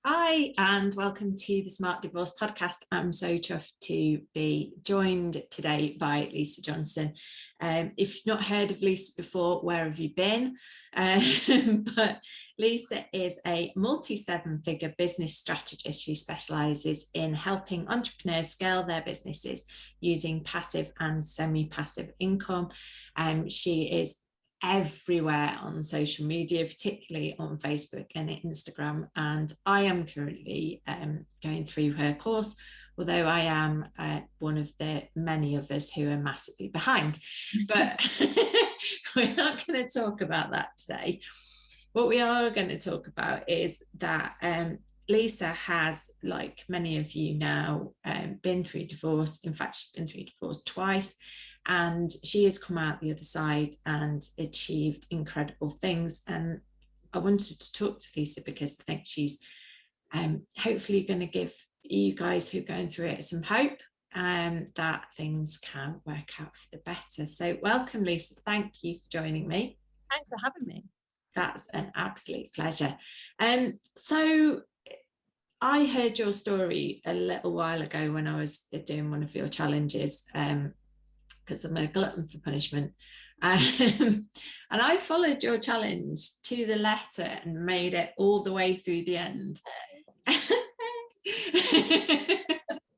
Hi, and welcome to the Smart Divorce Podcast. I'm so chuffed to be joined today by Lisa Johnson. If you've not heard of Lisa before, where have you been? But Lisa is a multi-seven-figure business strategist. She specialises in helping entrepreneurs scale their businesses using passive and semi-passive income. She is everywhere on social media, particularly on Facebook and Instagram. And I am currently going through her course, although I am one of the many of us who are massively behind. But we're not going to talk about that today. What we are going to talk about is that Lisa has, like many of you now, been through divorce. In fact, she's been through divorce twice. And she has come out the other side and achieved incredible things. And I wanted to talk to Lisa because I think she's hopefully going to give you guys who are going through it some hope that things can work out for the better. So welcome, Lisa. Thank you for joining me. Thanks for having me. That's an absolute pleasure. So I heard your story a little while ago when I was doing one of your challenges, because I'm a glutton for punishment. And I followed your challenge to the letter and made it all the way through the end.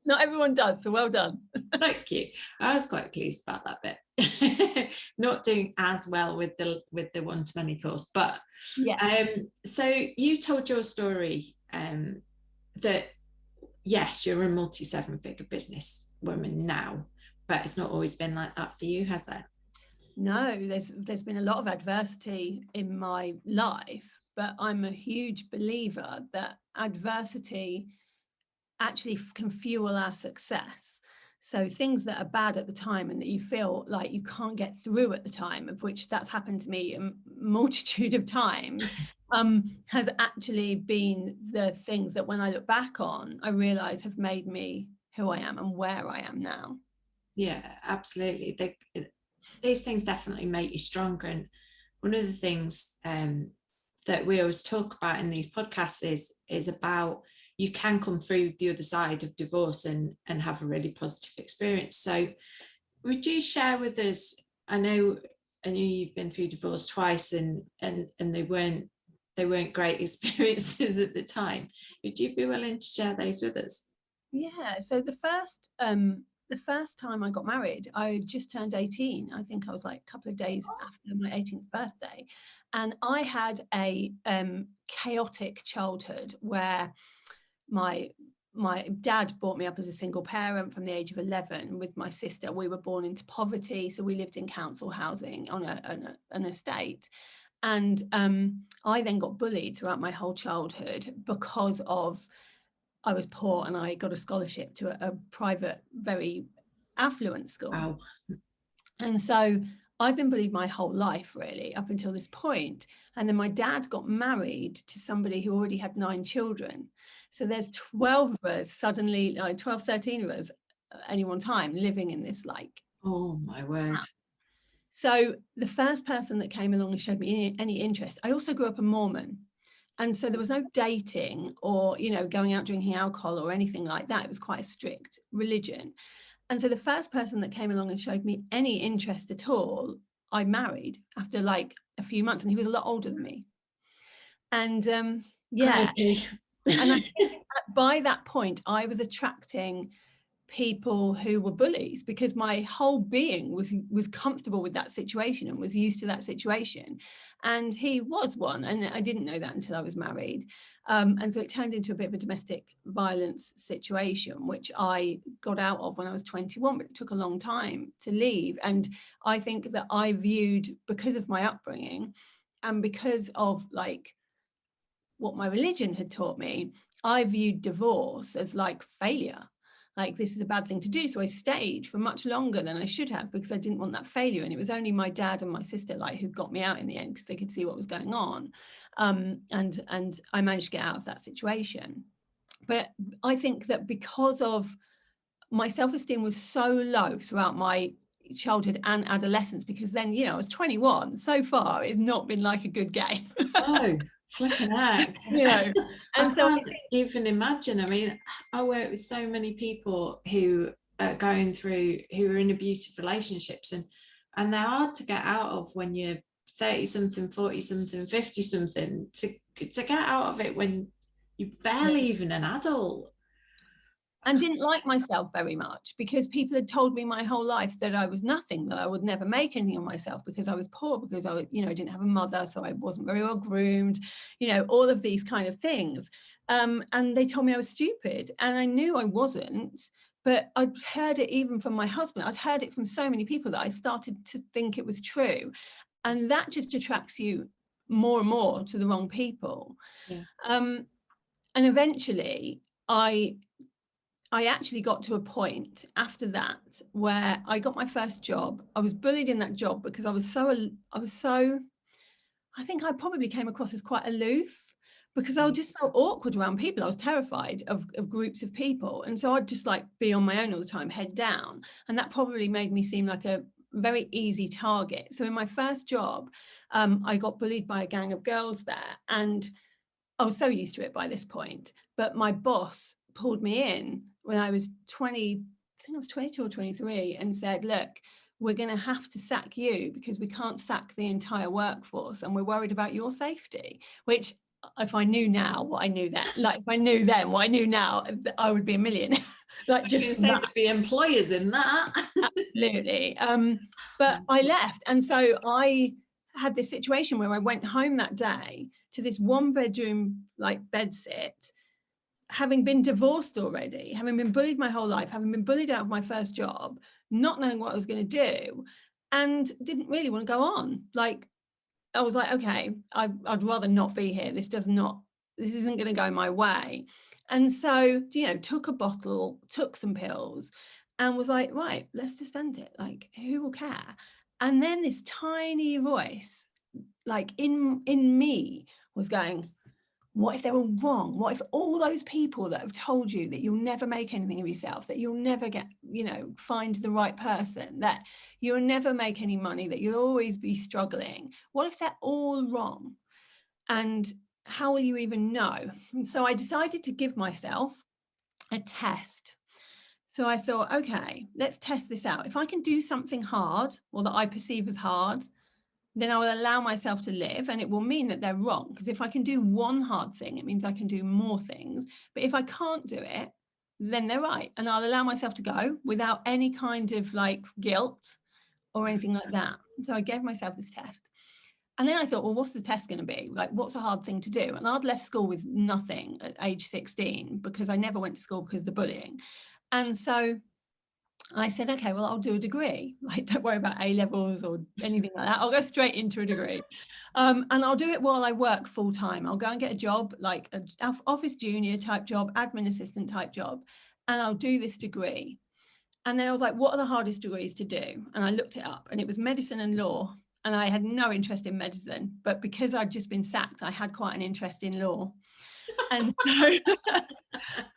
Not everyone does, so well done. Thank you. I was quite pleased about that bit. Not doing as well with the one-to-many course, but yeah. So you told your story that yes, you're a multi-seven-figure business woman now, but it's not always been like that for you, has it? No, there's been a lot of adversity in my life, but I'm a huge believer that adversity actually can fuel our success. So things that are bad at the time and that you feel like you can't get through at the time, of which that's happened to me a multitude of times, has actually been the things that when I look back on, I realise have made me who I am and where I am now. Yeah, absolutely. These things definitely make you stronger. And one of the things that we always talk about in these podcasts is about you can come through the other side of divorce and have a really positive experience. So would you share with us, I know you've been through divorce twice and they weren't great experiences at the time. Would you be willing to share those with us? Yeah, so the first time I got married, I just turned 18. I think I was like a couple of days after my 18th birthday. And I had a chaotic childhood where my dad brought me up as a single parent from the age of 11 with my sister. We were born into poverty, so we lived in council housing on an estate. And I then got bullied throughout my whole childhood because of I was poor and I got a scholarship to a private, very affluent school. Wow. And so I've been bullied my whole life, really, up until this point. And then my dad got married to somebody who already had 9 children. So there's 12 of us suddenly, like 12, 13 of us at any one time living in this like. Oh my word. So the first person that came along and showed me any interest, I also grew up a Mormon. And so there was no dating or, going out drinking alcohol or anything like that. It was quite a strict religion. And so the first person that came along and showed me any interest at all, I married after like a few months, and he was a lot older than me. And yeah. And I think by that point, I was attracting people who were bullies because my whole being was comfortable with that situation and was used to that situation, and he was one, and I didn't know that until I was married, and so it turned into a bit of a domestic violence situation, which I got out of when I was 21, but it took a long time to leave. And I think that I viewed, because of my upbringing and because of like what my religion had taught me, I viewed divorce as like failure. Like, this is a bad thing to do. So I stayed for much longer than I should have because I didn't want that failure. And it was only my dad and my sister who got me out in the end because they could see what was going on. And I managed to get out of that situation. But I think that because of my self-esteem was so low throughout my childhood and adolescence, because then, you know, I was 21. So far it's not been like a good game. Oh, flipping heck. You know, and I so can't even imagine. I mean, I work with so many people who are going through, who are in abusive relationships, and they're hard to get out of when you're 30 something, 40 something, 50 something, to get out of it when you're barely even an adult. And didn't like myself very much, because people had told me my whole life that I was nothing, that I would never make anything of myself, because I was poor, because I, you know, didn't have a mother, so I wasn't very well groomed, you know, all of these kind of things. And they told me I was stupid, and I knew I wasn't, but I'd heard it even from my husband. I'd heard it from so many people that I started to think it was true. And that just attracts you more and more to the wrong people. Yeah. And eventually I actually got to a point after that where I got my first job. I was bullied in that job because I think I probably came across as quite aloof, because I just felt awkward around people. I was terrified of groups of people. And so I'd just like be on my own all the time, head down. And that probably made me seem like a very easy target. So in my first job, I got bullied by a gang of girls there. And I was so used to it by this point. But my boss pulled me in when I was 20, I think I was 22 or 23, and said, look, we're going to have to sack you because we can't sack the entire workforce, and we're worried about your safety. Which, if I knew now what I knew then, like if I knew then what I knew now, I would be a millionaire. Like, I just was going to say there'd be employers in that. Absolutely. But I left, and so I had this situation where I went home that day to this 1-bedroom like bedsit, having been divorced already, having been bullied my whole life, having been bullied out of my first job, not knowing what I was going to do, and didn't really want to go on. Like, I was like, okay, I'd rather not be here. This isn't going to go my way. And so, you know, took a bottle, took some pills, and was like, right, let's just end it. Like, who will care? And then this tiny voice, like in me, was going, what if they're all wrong? What if all those people that have told you that you'll never make anything of yourself, that you'll never get, you know, find the right person, that you'll never make any money, that you'll always be struggling? What if they're all wrong? And how will you even know? And so I decided to give myself a test. So I thought, okay, let's test this out. If I can do something hard, or that I perceive as hard, then I will allow myself to live, and it will mean that they're wrong. Because if I can do one hard thing, it means I can do more things. But if I can't do it, then they're right. And I'll allow myself to go without any kind of like guilt or anything like that. So I gave myself this test. And then I thought, well, what's the test going to be? Like, what's a hard thing to do? And I'd left school with nothing at age 16, because I never went to school because of the bullying. And so I said, okay, well, I'll do a degree. Like, don't worry about A levels or anything like that. I'll go straight into a degree. And I'll do it while I work full time. I'll go and get a job, like an office junior type job, admin assistant type job, and I'll do this degree. And then I was like, what are the hardest degrees to do? And I looked it up, and it was medicine and law. And I had no interest in medicine, but because I'd just been sacked, I had quite an interest in law. And so,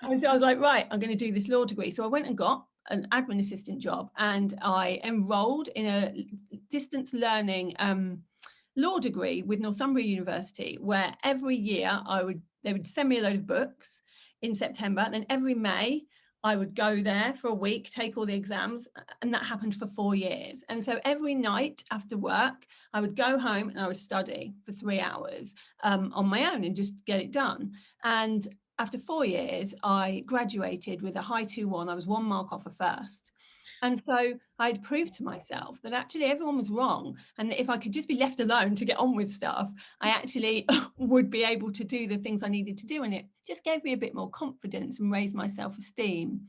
and so I was like, right, I'm going to do this law degree. So I went and got an admin assistant job, and I enrolled in a distance learning law degree with Northumbria University, where every year they would send me a load of books in September, and then every May I would go there for a week, take all the exams, and that happened for 4 years. And so every night after work, I would go home and I would study for 3 hours on my own and just get it done. And after 4 years, I graduated with a high 2-1. I was 1 mark off a first. And so I'd proved to myself that actually everyone was wrong. And that if I could just be left alone to get on with stuff, I actually would be able to do the things I needed to do. And it just gave me a bit more confidence and raised my self-esteem.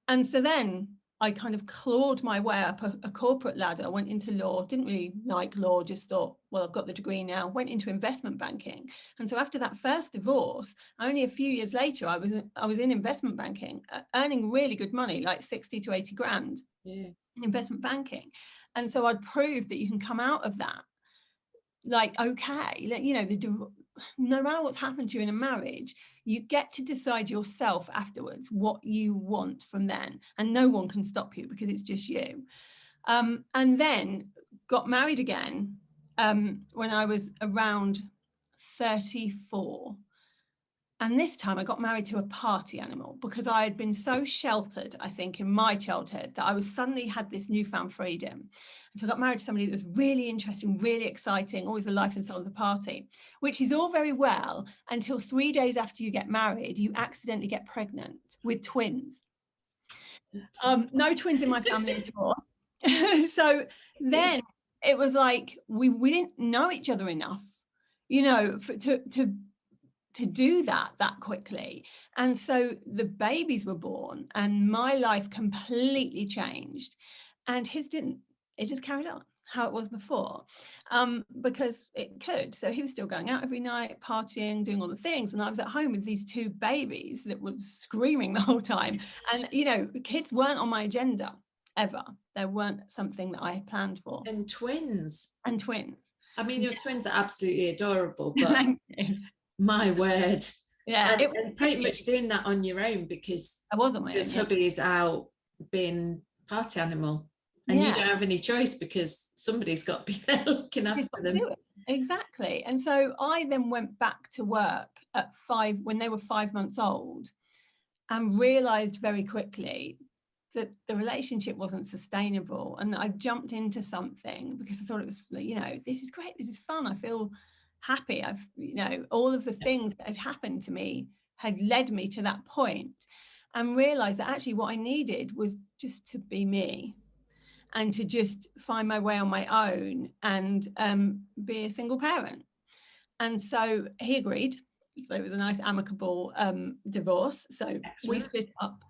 And so then I kind of clawed my way up a corporate ladder, went into law, didn't really like law, just thought, well, I've got the degree now, went into investment banking. And so after that first divorce, only a few years later, I was in investment banking, earning really good money, like 60 to 80 grand in investment banking. And so I'd proved that you can come out of that, like, okay, you know, no matter what's happened to you in a marriage, you get to decide yourself afterwards what you want from then, and no one can stop you because it's just you. And then got married again when I was around 34. And this time I got married to a party animal, because I had been so sheltered, I think, in my childhood, that I was suddenly had this newfound freedom. And so I got married to somebody that was really interesting, really exciting, always the life and soul of the party, which is all very well until 3 days after you get married, you accidentally get pregnant with twins. No twins in my family at all. So then it was like we didn't know each other enough, you know, to do that quickly. And so the babies were born and my life completely changed, and his didn't. It just carried on how it was before, because it could. So he was still going out every night, partying, doing all the things, and I was at home with these two babies that were screaming the whole time. And you know, kids weren't on my agenda ever. They weren't something that I had planned for. And twins. I mean, your twins are absolutely adorable, but Thank you. My word. Yeah, and pretty much doing that on your own, because I was on my your own, hubby is out being party animal, and you don't have any choice because somebody's got to be there looking after them. Exactly. And so I then went back to work at 5 when they were 5 months old, and realized very quickly that the relationship wasn't sustainable. And I jumped into something because I thought it was, you know, this is great, this is fun, I feel happy, I've, you know, all of the things that had happened to me had led me to that point, and realized that actually what I needed was just to be me and to just find my way on my own and be a single parent. And so he agreed. So it was a nice amicable divorce. So excellent. We split up,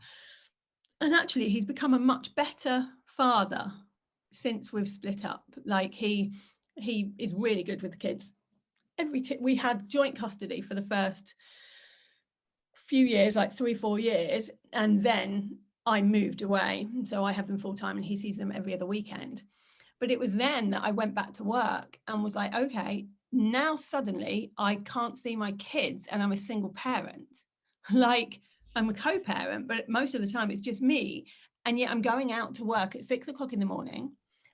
and actually he's become a much better father since we've split up. Like he is really good with the kids. We had joint custody for the first few years, like 3-4 years, and then I moved away, so I have them full time and he sees them every other weekend. But it was then that I went back to work and was like, okay, now suddenly I can't see my kids and I'm a single parent. Like, I'm a co-parent, but most of the time it's just me, and yet I'm going out to work at 6 o'clock in the morning,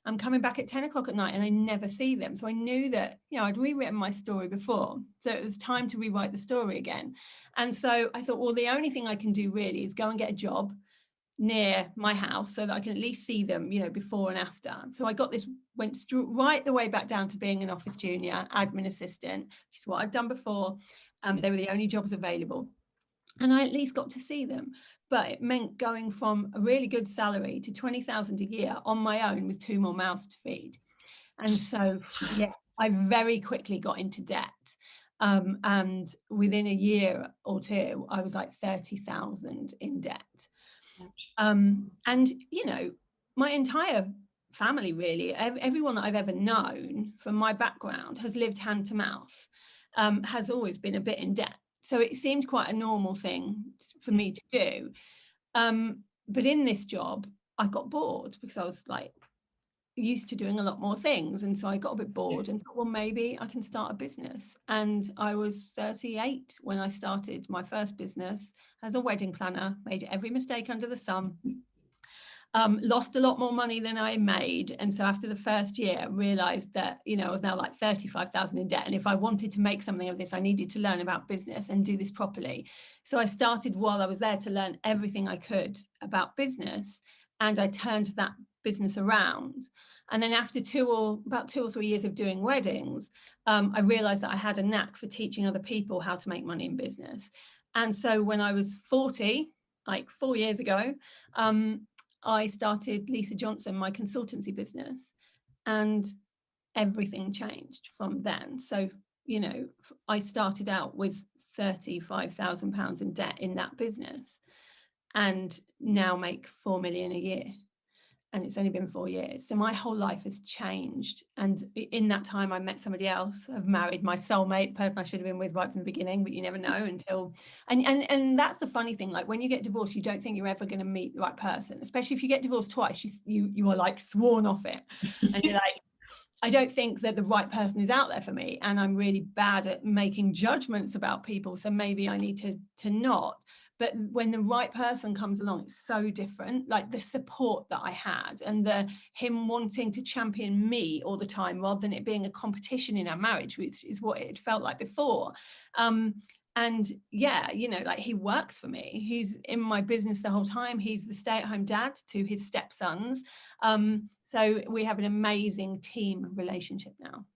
I'm coming back at 10 o'clock at night, and I never see them. So I knew that, you know, I'd rewritten my story before. So it was time to rewrite the story again. And so I thought, well, the only thing I can do really is go and get a job near my house so that I can at least see them, you know, before and after. So I got this, went right the way back down to being an office junior, admin assistant, which is what I'd done before. They were the only jobs available. And I at least got to see them. But it meant going from a really good salary to 20,000 a year on my own with 2 more mouths to feed. And so, yeah, I very quickly got into debt. And within a year or two, I was like 30,000 in debt. And, you know, my entire family, really, everyone that I've ever known from my background has lived hand to mouth, has always been a bit in debt. So it seemed quite a normal thing for me to do. But in this job, I got bored because I was like used to doing a lot more things. And so I got a bit bored and thought, well, maybe I can start a business. And I was 38 when I started my first business as a wedding planner, made every mistake under the sun. Lost a lot more money than I made. And so after the first year, I realized that, you know, I was now like 35,000 in debt. And if I wanted to make something of this, I needed to learn about business and do this properly. So I started while I was there to learn everything I could about business. And I turned that business around. And then after about 2 or 3 years of doing weddings, I realized that I had a knack for teaching other people how to make money in business. And so when I was 40, like 4 years ago, I started Lisa Johnson, my consultancy business, and everything changed from then. So, you know, I started out with £35,000 in debt in that business, and now make 4 million a year. And it's only been 4 years. So my whole life has changed. And in that time, I met somebody else. I've married my soulmate, the person I should have been with right from the beginning, but you never know until, and that's the funny thing. Like when you get divorced, you don't think you're ever going to meet the right person, especially if you get divorced twice, you are like sworn off it. And you're like, I don't think that the right person is out there for me. And I'm really bad at making judgments about people. So maybe I need to not. but when the right person comes along, it's so different. Like the support that I had, and him wanting to champion me all the time, rather than it being a competition in our marriage, which is what it felt like before. And yeah, you know, like he works for me. He's in my business the whole time. He's the stay-at-home dad to his stepsons. So we have an amazing team relationship now.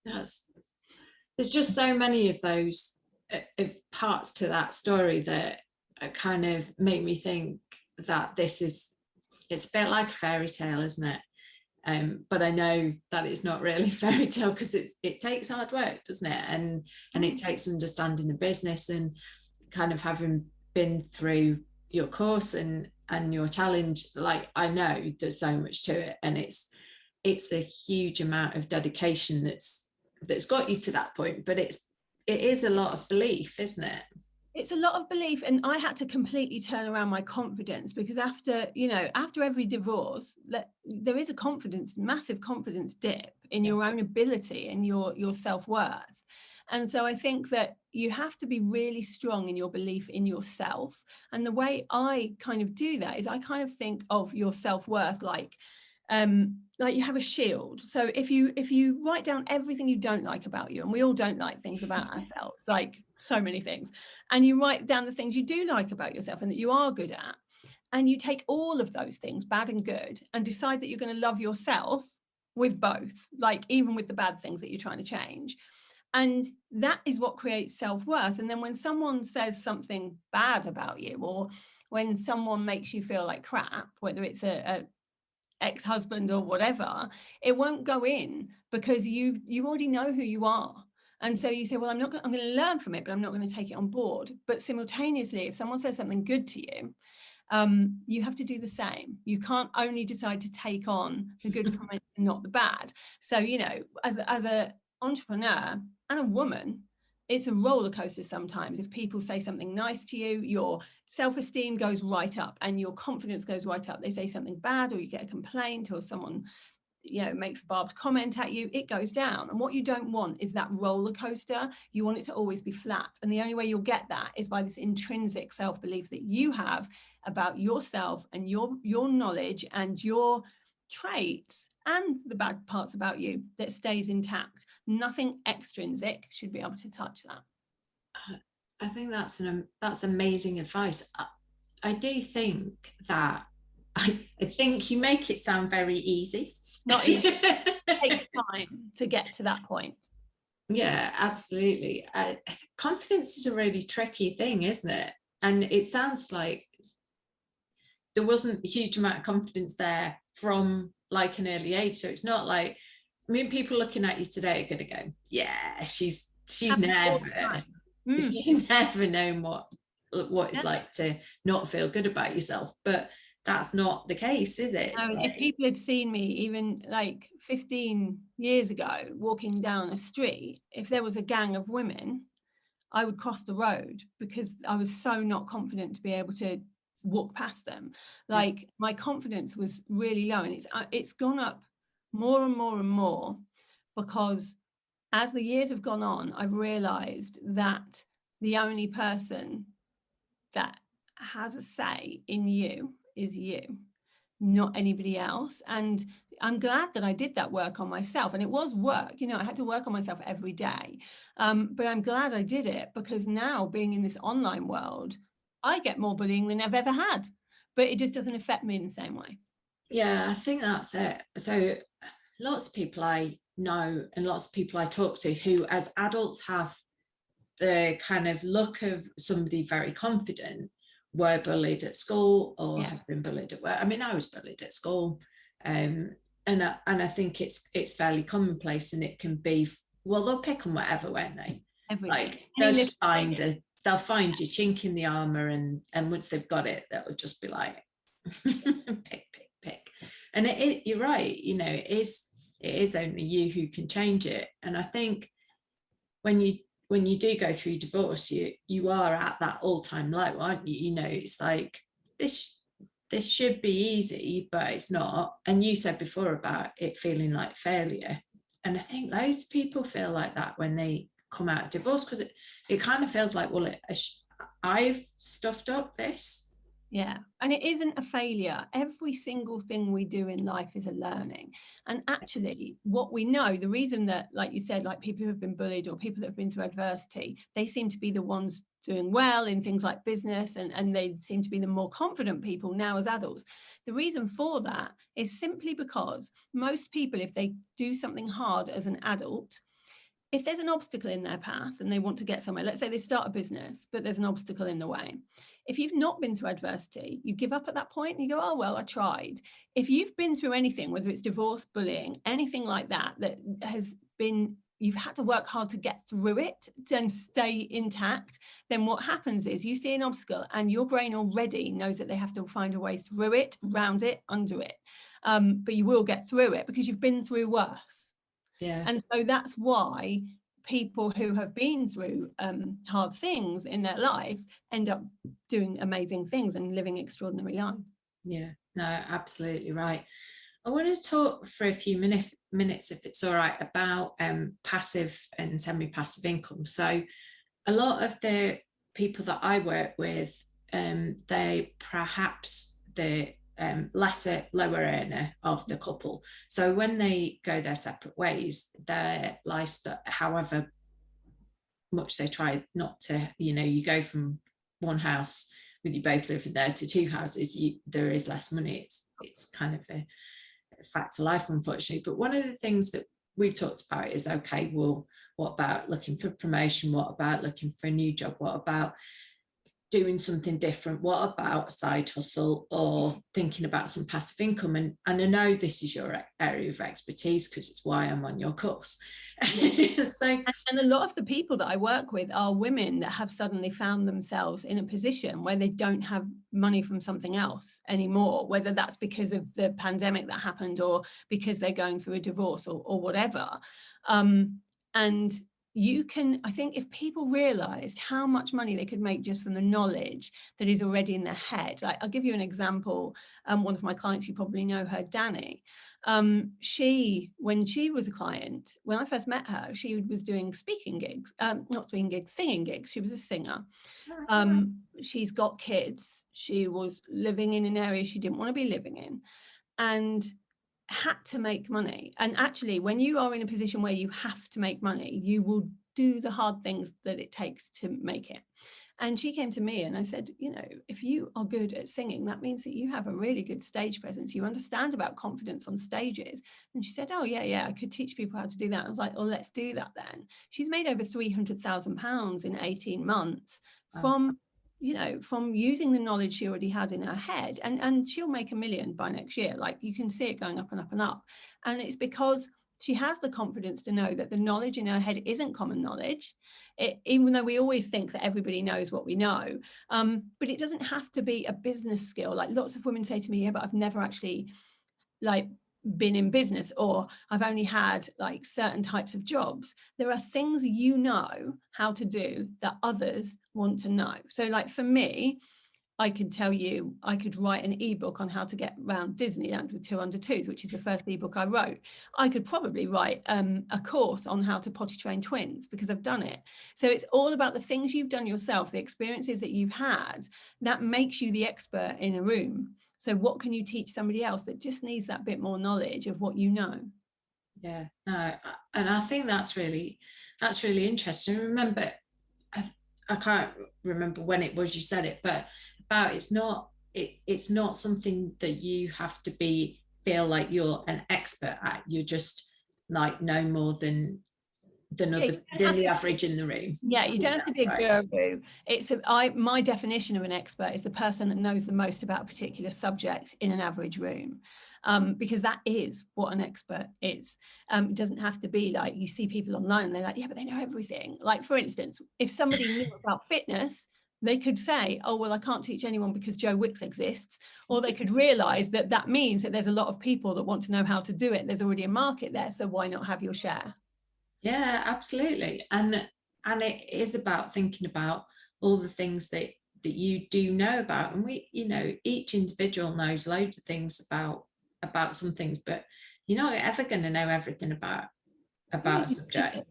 There's just so many of those parts to that story that kind of make me think that it's a bit like a fairy tale, isn't it? But I know that it's not really a fairy tale, because it takes hard work, doesn't it? And it takes understanding the business, and kind of having been through your course and your challenge. Like, I know there's so much to it, and it's a huge amount of dedication that's got you to that point. But it is a lot of belief, isn't it? It's a lot of belief, and I had to completely turn around my confidence, because after every divorce, there is a massive confidence dip in your own ability and your self-worth. And so I think that you have to be really strong in your belief in yourself. And the way I kind of do that is I kind of think of your self-worth like you have a shield. So if you write down everything you don't like about you, and we all don't like things about ourselves, like so many things, and you write down the things you do like about yourself and that you are good at, and you take all of those things, bad and good, and decide that you're going to love yourself with both, like even with the bad things that you're trying to change. And that is what creates self-worth. And then when someone says something bad about you, or when someone makes you feel like crap, whether it's a ex-husband or whatever, it won't go in, because you already know who you are. And so you say, well, I'm going to learn from it, but I'm not going to take it on board. But simultaneously, if someone says something good to you, you have to do the same. You can't only decide to take on the good comments and not the bad. So, you know, as a entrepreneur and a woman, it's a roller coaster sometimes. If people say something nice to you, your self-esteem goes right up and your confidence goes right up. They say something bad, or you get a complaint, or someone, you know, makes a barbed comment at you, it goes down. And what you don't want is that roller coaster. You want it to always be flat. And the only way you'll get that is by this intrinsic self-belief that you have about yourself and your knowledge and your traits and the bad parts about you, that stays intact. Nothing extrinsic should be able to touch that. I think that's amazing advice. I do think that I think you make it sound very easy. Not easy. It takes time to get to that point. Yeah, absolutely. Confidence is a really tricky thing, isn't it? And it sounds like there wasn't a huge amount of confidence there from like an early age. So it's not like, I mean, people looking at you today are going to go, yeah, she's never known what it's like to not feel good about yourself. But that's not the case, is it? If people had seen me even like 15 years ago walking down a street, if there was a gang of women, I would cross the road, because I was so not confident to be able to walk past them. Like, my confidence was really low, and it's gone up more and more and more, because as the years have gone on, I've realized that the only person that has a say in you is you, not anybody else. And I'm glad that I did that work on myself. And it was work, you know, I had to work on myself every day. But I'm glad I did it, because now, being in this online world, I get more bullying than I've ever had, but it just doesn't affect me in the same way. Yeah, I think that's it. So lots of people I know and lots of people I talk to who as adults have the kind of look of somebody very confident, were bullied at school or have been bullied at work. I mean, I was bullied at school, and I think it's fairly commonplace, and it can be, well, they'll pick on whatever, won't they? Everything. Like, they'll just they'll find your chink in the armor, and once they've got it, they'll just be like, pick. And you're right, you know, it is only you who can change it. And I think when you do go through divorce, you are at that all-time low, aren't you? You know, it's like, this should be easy, but it's not. And you said before about it feeling like failure, and I think loads of people feel like that when they come out of divorce, because it kind of feels like, well, I've stuffed up this. Yeah, and it isn't a failure. Every single thing we do in life is a learning. And actually, what we know, the reason that, like you said, like people who have been bullied or people that have been through adversity, they seem to be the ones doing well in things like business, and they seem to be the more confident people now as adults. The reason for that is simply because most people, if they do something hard as an adult, if there's an obstacle in their path and they want to get somewhere, let's say they start a business, but there's an obstacle in the way. If you've not been through adversity, you give up at that point and you go, oh, well, I tried. If you've been through anything, whether it's divorce, bullying, anything like that, that has been, you've had to work hard to get through it and stay intact, then what happens is you see an obstacle and your brain already knows that they have to find a way through it, around it, under it. But you will get through it because you've been through worse. Yeah. And so that's why people who have been through hard things in their life end up doing amazing things and living extraordinary lives. Yeah, no, absolutely right. I want to talk for a few minutes, if it's all right, about passive and semi-passive income. So a lot of the people that I work with, they perhaps the lower earner of the couple. So when they go their separate ways, their lifestyle, however much they try not to, you go from one house with you both living there to two houses, there is less money. It's kind of a fact of life, unfortunately. But one of the things that we've talked about is, okay, well, what about looking for promotion? What about looking for a new job? What about doing something different? What about a side hustle or thinking about some passive income? And I know this is your area of expertise because it's why I'm on your course. And a lot of the people that I work with are women that have suddenly found themselves in a position where they don't have money from something else anymore, whether that's because of the pandemic that happened or because they're going through a divorce or whatever. And you can, I think if people realized how much money they could make just from the knowledge that is already in their head, like I'll give you an example. One of my clients, you probably know her, Danny. When she was a client, when I first met her, she was doing speaking gigs, not speaking gigs, singing gigs. She was a singer. She's got kids. She was living in an area she didn't want to be living in and had to make money. And actually, when you are in a position where you have to make money, you will do the hard things that it takes to make it. And she came to me and I said, if you are good at singing, that means that you have a really good stage presence. You understand about confidence on stages. And she said, oh, yeah, I could teach people how to do that. I was like, oh, let's do that then. She's made over £300,000 in 18 months from using the knowledge she already had in her head. And she'll make $1 million by next year. Like you can see it going up and up and up. And it's because she has the confidence to know that the knowledge in her head isn't common knowledge, even though we always think that everybody knows what we know. But it doesn't have to be a business skill. Like lots of women say to me, yeah, but I've never actually been in business, or I've only had like certain types of jobs. There are things how to do that others want to know. So like for me, I could tell you, I could write an ebook on how to get around Disneyland with 2 under 2s, which is the first ebook I wrote. I could probably write a course on how to potty train twins because I've done it. So it's all about the things you've done yourself, the experiences that you've had, that makes you the expert in a room. So what can you teach somebody else that just needs that bit more knowledge of what you know? Yeah, no, and I think that's really interesting. Remember, I can't remember when it was you said it, but about it's not something that you have to feel like you're an expert at. You're just like no more than the average in the room. Yeah, you don't have to be a guru. My definition of an expert is the person that knows the most about a particular subject in an average room. Because that is what an expert is. It doesn't have to be like you see people online and they're like, yeah, but they know everything. Like, for instance, if somebody knew about fitness, they could say, oh, well, I can't teach anyone because Joe Wicks exists. Or they could realize that means that there's a lot of people that want to know how to do it. There's already a market there. So why not have your share? Yeah, absolutely. And it is about thinking about all the things that you do know about. And each individual knows loads of things about some things, but you're not ever going to know everything about a subject.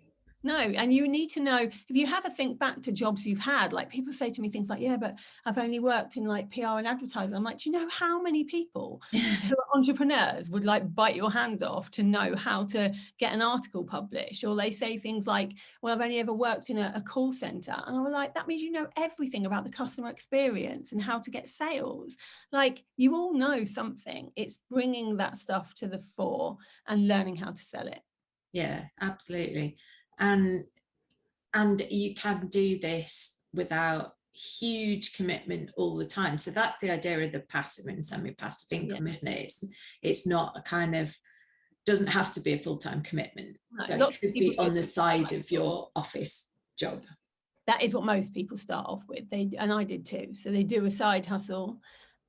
No, and you need to know, if you have a think back to jobs you've had, like people say to me things like, yeah, but I've only worked in like PR and advertising. I'm like, do you know how many people who are entrepreneurs would like bite your hand off to know how to get an article published? Or they say things like, well, I've only ever worked in a call center. And I was like, that means you know everything about the customer experience and how to get sales. Like, you all know something. It's bringing that stuff to the fore and learning how to sell it. Yeah, absolutely. And you can do this without huge commitment all the time. So that's the idea of the passive and semi-passive income, isn't it? It's not a kind of, doesn't have to be a full-time commitment. No, so it could be on the side of your office job. That is what most people start off with. And I did too. So they do a side hustle,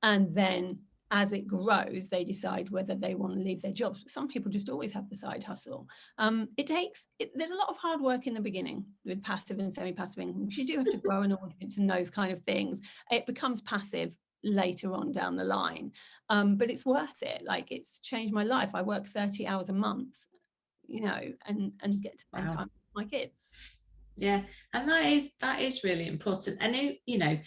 and then as it grows, they decide whether they want to leave their jobs. But some people just always have the side hustle. There's a lot of hard work in the beginning with passive and semi-passive income. You do have to grow an audience and those kind of things. It becomes passive later on down the line, but it's worth it. Like, it's changed my life. I work 30 hours a month, you know, and get to spend time with my kids. Yeah, and that is really important. And you know,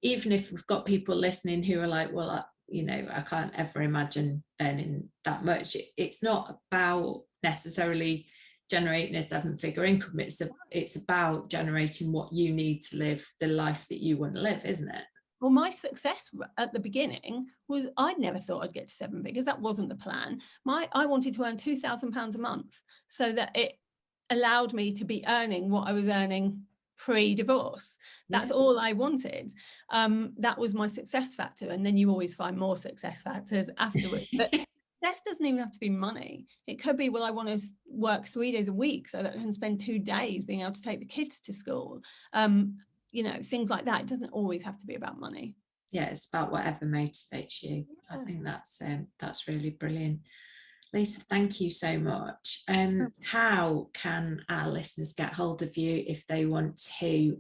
even if we've got people listening who are like, well, you know, I can't ever imagine earning that much. It's not about necessarily generating a 7-figure income. It's about generating what you need to live the life that you want to live, isn't it? Well, my success at the beginning was, I'd never thought I'd get to 7 figures. That wasn't the plan. I wanted to earn £2,000 a month so that it allowed me to be earning what I was earning pre-divorce. That's all I wanted. That was my success factor. And then you always find more success factors afterwards. But success doesn't even have to be money. It could be, well, I want to work 3 days a week so that I can spend 2 days being able to take the kids to school. You know, things like that. It doesn't always have to be about money. Yeah, it's about whatever motivates you. Yeah. I think that's really brilliant. Lisa, thank you so much. How can our listeners get hold of you if they want to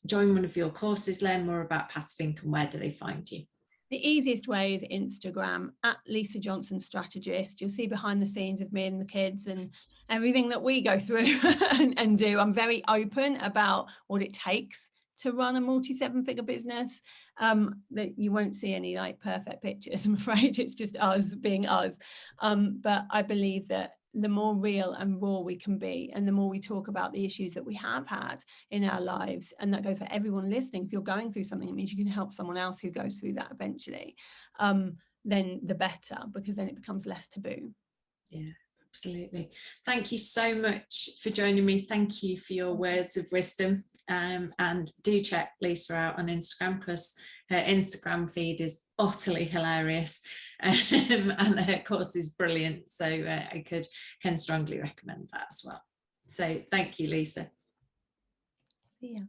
join one of your courses, learn more about passive income? Where do they find you? The easiest way is Instagram, at Lisa Johnson Strategist. You'll see behind the scenes of me and the kids and everything that we go through and do. I'm very open about what it takes to run a multi-7-figure business. That you won't see any like perfect pictures, I'm afraid. It's just us being us. But I believe that the more real and raw we can be, and the more we talk about the issues that we have had in our lives, and that goes for everyone listening. If you're going through something, it means you can help someone else who goes through that eventually, then the better, because then it becomes less taboo. Yeah, absolutely. Thank you so much for joining me. Thank you for your words of wisdom. And do check Lisa out on Instagram, because her Instagram feed is utterly hilarious, and her course is brilliant. So I can strongly recommend that as well. So thank you, Lisa. Yeah.